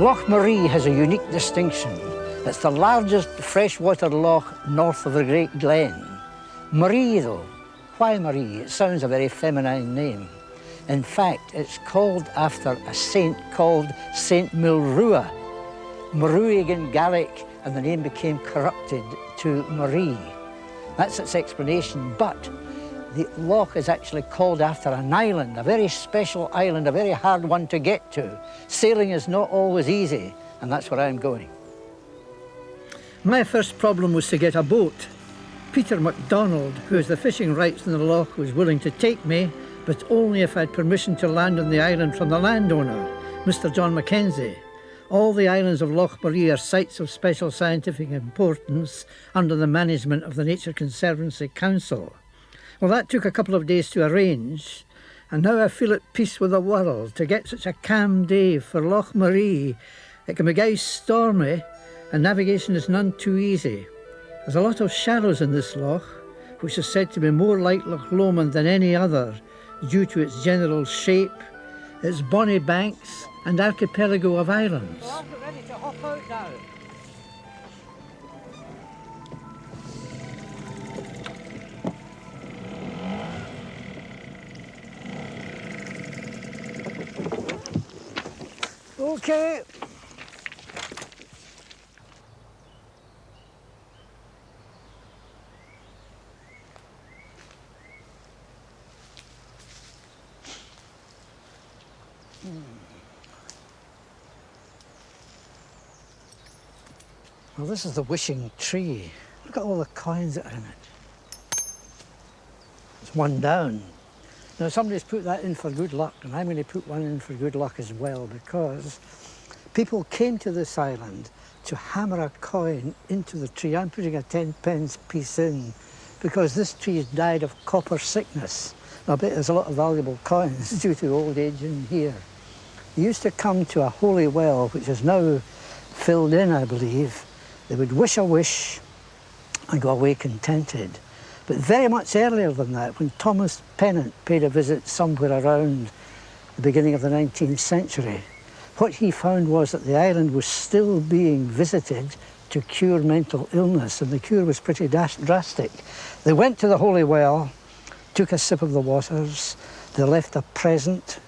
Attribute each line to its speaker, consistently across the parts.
Speaker 1: Loch Maree has a unique distinction. It's the largest freshwater loch north of the Great Glen. Maree, though, why Maree? It sounds a very feminine name. In fact, it's called after a saint called Saint Milrua. Maruig in Gaelic, and the name became corrupted to Maree. That's its explanation, but the loch is actually called after an island, a very special island, a very hard one to get to. Sailing is not always easy, and that's where I'm going. My first problem was to get a boat. Peter MacDonald, who has the fishing rights in the loch, was willing to take me, but only if I had permission to land on the island from the landowner, Mr. John Mackenzie. All the islands of Loch Maree are sites of special scientific importance under the management of the Nature Conservancy Council. Well, that took a couple of days to arrange, and now I feel at peace with the world. To get such a calm day for Loch Maree, it can be gey stormy, and navigation is none too easy. There's a lot of shallows in this loch, which is said to be more like Loch Lomond than any other, due to its general shape, its bonny banks, and archipelago of islands. Well, we're ready to hop out now. Okay. Well, this is the wishing tree. Look at all the coins that are in it. There's one down. Now somebody's put that in for good luck, and I'm going to put one in for good luck as well, because people came to this island to hammer a coin into the tree. I'm putting a 10-pence piece in because this tree has died of copper sickness. Now, I bet there's a lot of valuable coins due to old age in here. They used to come to a holy well, which is now filled in, I believe. They would wish a wish and go away contented. But very much earlier than that, when Thomas Pennant paid a visit somewhere around the beginning of the 19th century, what he found was that the island was still being visited to cure mental illness, and the cure was pretty drastic. They went to the holy well, took a sip of the waters, they left a present,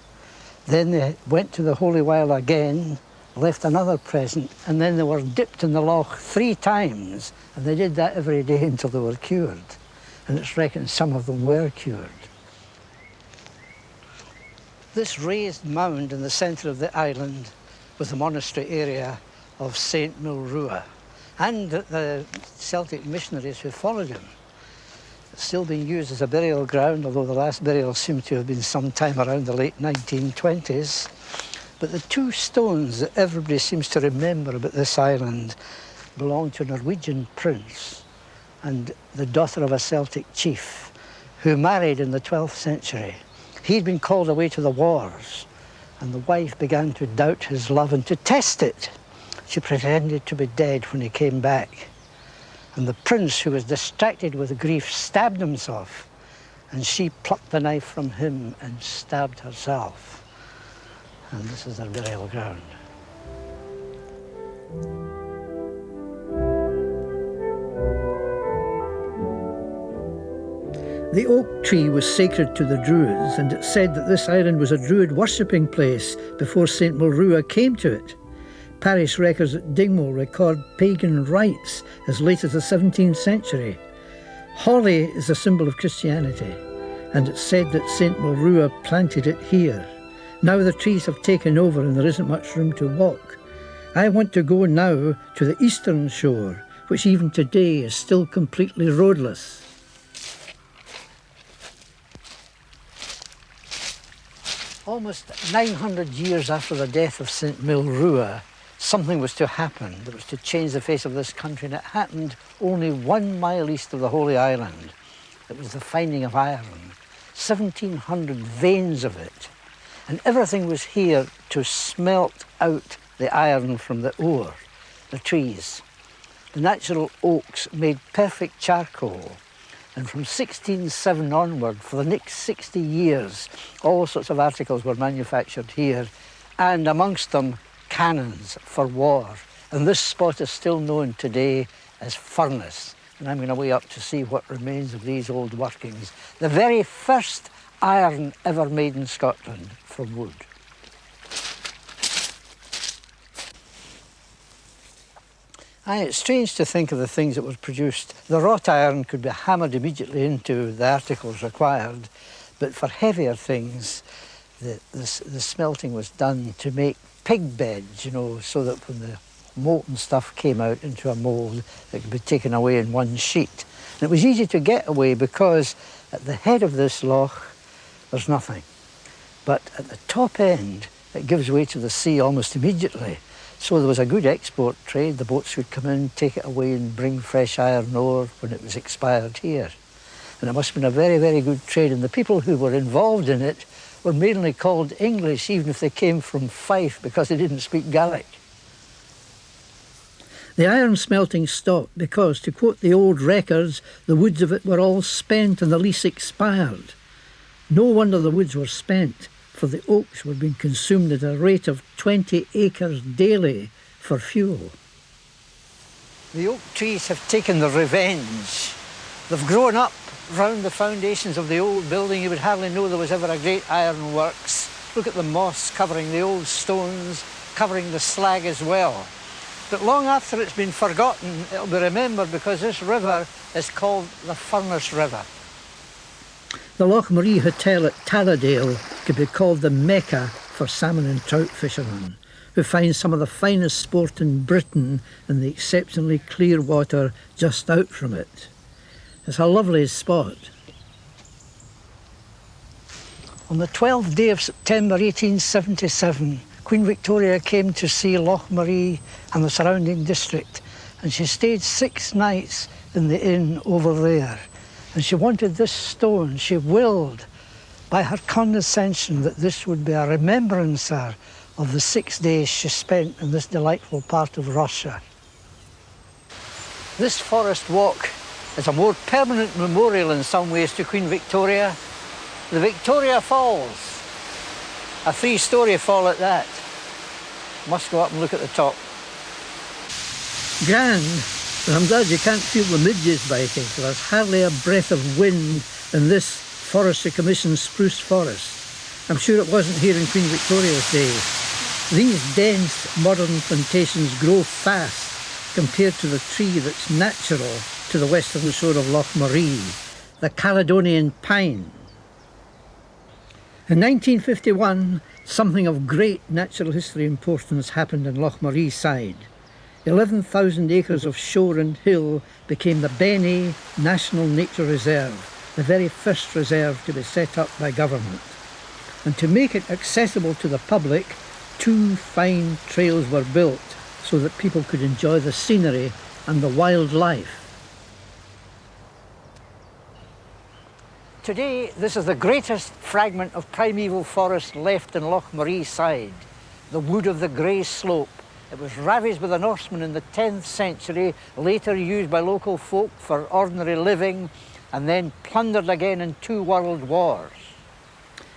Speaker 1: then they went to the holy well again, left another present, and then they were dipped in the loch 3 times, and they did that every day until they were cured. And it's reckoned some of them were cured. This raised mound in the centre of the island was the monastery area of Saint Milrua, and the Celtic missionaries who followed him. It's still being used as a burial ground, although the last burial seemed to have been sometime around the late 1920s. But the 2 stones that everybody seems to remember about this island belong to a Norwegian prince and the daughter of a Celtic chief who married in the 12th century. He'd been called away to the wars, and the wife began to doubt his love, and to test it, she pretended to be dead when he came back. And the prince, who was distracted with grief, stabbed himself, and she plucked the knife from him and stabbed herself. And this is their burial ground. The oak tree was sacred to the Druids, and it's said that this island was a Druid worshipping place before St. Milrua came to it. Parish records at Dingwall record pagan rites as late as the 17th century. Holly is a symbol of Christianity, and it's said that St. Milrua planted it here. Now the trees have taken over and there isn't much room to walk. I want to go now to the eastern shore, which even today is still completely roadless. Almost 900 years after the death of St. Milrua, something was to happen that was to change the face of this country, and it happened only 1 mile east of the Holy Island. It was the finding of iron, 1,700 veins of it, and everything was here to smelt out the iron from the ore, the trees. The natural oaks made perfect charcoal, and from 1607 onward, for the next 60 years, all sorts of articles were manufactured here, and amongst them, cannons for war. And this spot is still known today as Furnace. And I'm going away up to see what remains of these old workings. The very first iron ever made in Scotland from wood. Aye, it's strange to think of the things that were produced. The wrought iron could be hammered immediately into the articles required, but for heavier things, the smelting was done to make pig beds, you know, so that when the molten stuff came out into a mould, it could be taken away in one sheet. And it was easy to get away because at the head of this loch, there's nothing. But at the top end, it gives way to the sea almost immediately. So there was a good export trade. The boats would come in, take it away and bring fresh iron ore when it was expired here. And it must have been a very, very good trade. And the people who were involved in it were mainly called English, even if they came from Fife, because they didn't speak Gaelic. The iron smelting stopped because, to quote the old records, the woods of it were all spent and the lease expired. No wonder the woods were spent, for the oaks were being consumed at a rate of 20 acres daily for fuel. The oak trees have taken their revenge. They've grown up round the foundations of the old building. You would hardly know there was ever a great iron works. Look at the moss covering the old stones, covering the slag as well. But long after it's been forgotten, it'll be remembered because this river is called the Furnace River. The Loch Maree Hotel at Taradale could be called the Mecca for salmon and trout fishermen, who find some of the finest sport in Britain in the exceptionally clear water just out from it. It's a lovely spot. On the 12th day of September 1877, Queen Victoria came to see Loch Maree and the surrounding district, and she stayed 6 nights in the inn over there. And she wanted this stone. She willed, by her condescension, that this would be a remembrancer of the 6 days she spent in this delightful part of Russia. This forest walk is a more permanent memorial in some ways to Queen Victoria. The Victoria Falls, a 3-storey fall at that. Must go up and look at the top. Grand, but I'm glad you can't feel the midges biting. There's hardly a breath of wind in this Forestry Commission spruce forest. I'm sure it wasn't here in Queen Victoria's day. These dense modern plantations grow fast compared to the tree that's natural to the western shore of Loch Maree, the Caledonian pine. In 1951, something of great natural history importance happened in Loch Maree side. 11,000 acres of shore and hill became the Benny National Nature Reserve, the very first reserve to be set up by government. And to make it accessible to the public, 2 fine trails were built so that people could enjoy the scenery and the wildlife. Today, this is the greatest fragment of primeval forest left in Loch Maree side, the wood of the Grey Slope. It was ravaged by the Norsemen in the 10th century, later used by local folk for ordinary living, and then plundered again in 2 world wars.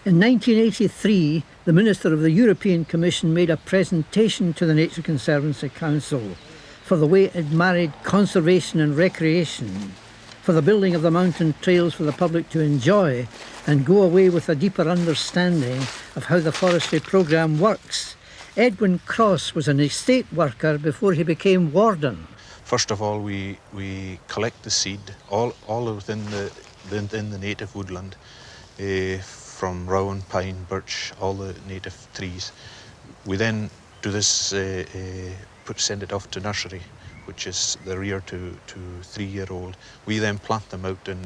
Speaker 1: In 1983, the Minister of the European Commission made a presentation to the Nature Conservancy Council for the way it married conservation and recreation, for the building of the mountain trails for the public to enjoy and go away with a deeper understanding of how the forestry programme works. Edwin Cross was an estate worker before he became warden.
Speaker 2: First of all, we collect the seed, all within the native woodland, from rowan, pine, birch, all the native trees. We then do this, send it off to nursery, which is the rear to 3-year-old. We then plant them out in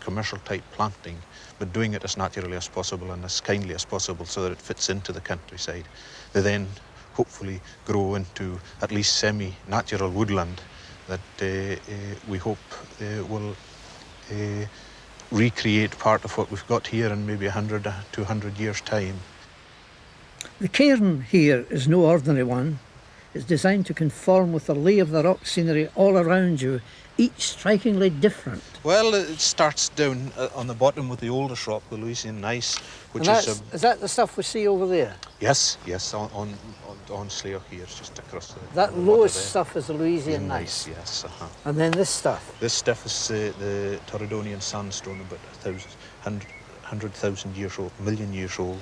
Speaker 2: commercial type planting, but doing it as naturally as possible and as kindly as possible so that it fits into the countryside. They then hopefully grow into at least semi-natural woodland that we hope will recreate part of what we've got here in maybe 100 to 200 years' time.
Speaker 1: The cairn here is no ordinary one. It's designed to conform with the lay of the rock scenery all around you, each strikingly different.
Speaker 2: Well, it starts down on the bottom with the oldest rock, the Louisian gneiss, which
Speaker 1: is that the stuff we see over there?
Speaker 2: Yes. On on Slayer here, just across the
Speaker 1: That
Speaker 2: the water
Speaker 1: lowest
Speaker 2: there.
Speaker 1: stuff is the Louisian
Speaker 2: Nice,
Speaker 1: gneiss.
Speaker 2: yes.
Speaker 1: And then this stuff.
Speaker 2: This stuff is the Torridonian sandstone, about 100,000 years old, million years old.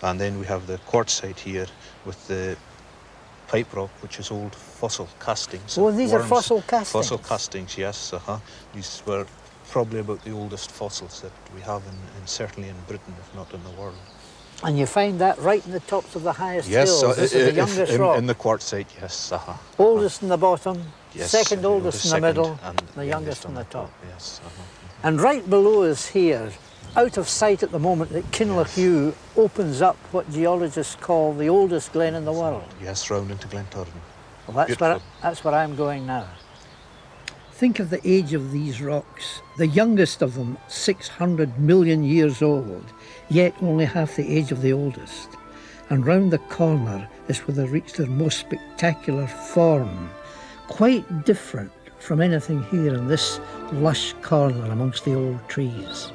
Speaker 2: And then we have the quartzite here with the pipe rock, which is old fossil castings.
Speaker 1: Oh,
Speaker 2: of
Speaker 1: these are
Speaker 2: worms.
Speaker 1: fossil castings?
Speaker 2: Fossil castings, yes. These were probably about the oldest fossils that we have, certainly in Britain, if not in the world.
Speaker 1: And you find that right in the tops of the highest
Speaker 2: Yes,
Speaker 1: hills. This is the youngest rock.
Speaker 2: in the quartzite, yes.
Speaker 1: Oldest in the bottom,
Speaker 2: Yes,
Speaker 1: second oldest in the
Speaker 2: second,
Speaker 1: middle,
Speaker 2: and
Speaker 1: the youngest on the top.
Speaker 2: Yes.
Speaker 1: And right below us here, out of sight at the moment, that Kinlochew opens up what geologists call the oldest glen in the world.
Speaker 2: Yes, round into Glentoran.
Speaker 1: Well, that's where I'm going now. Think of the age of these rocks. The youngest of them, 600 million years old, yet only half the age of the oldest. And round the corner is where they reach their most spectacular form, quite different from anything here in this lush corner amongst the old trees.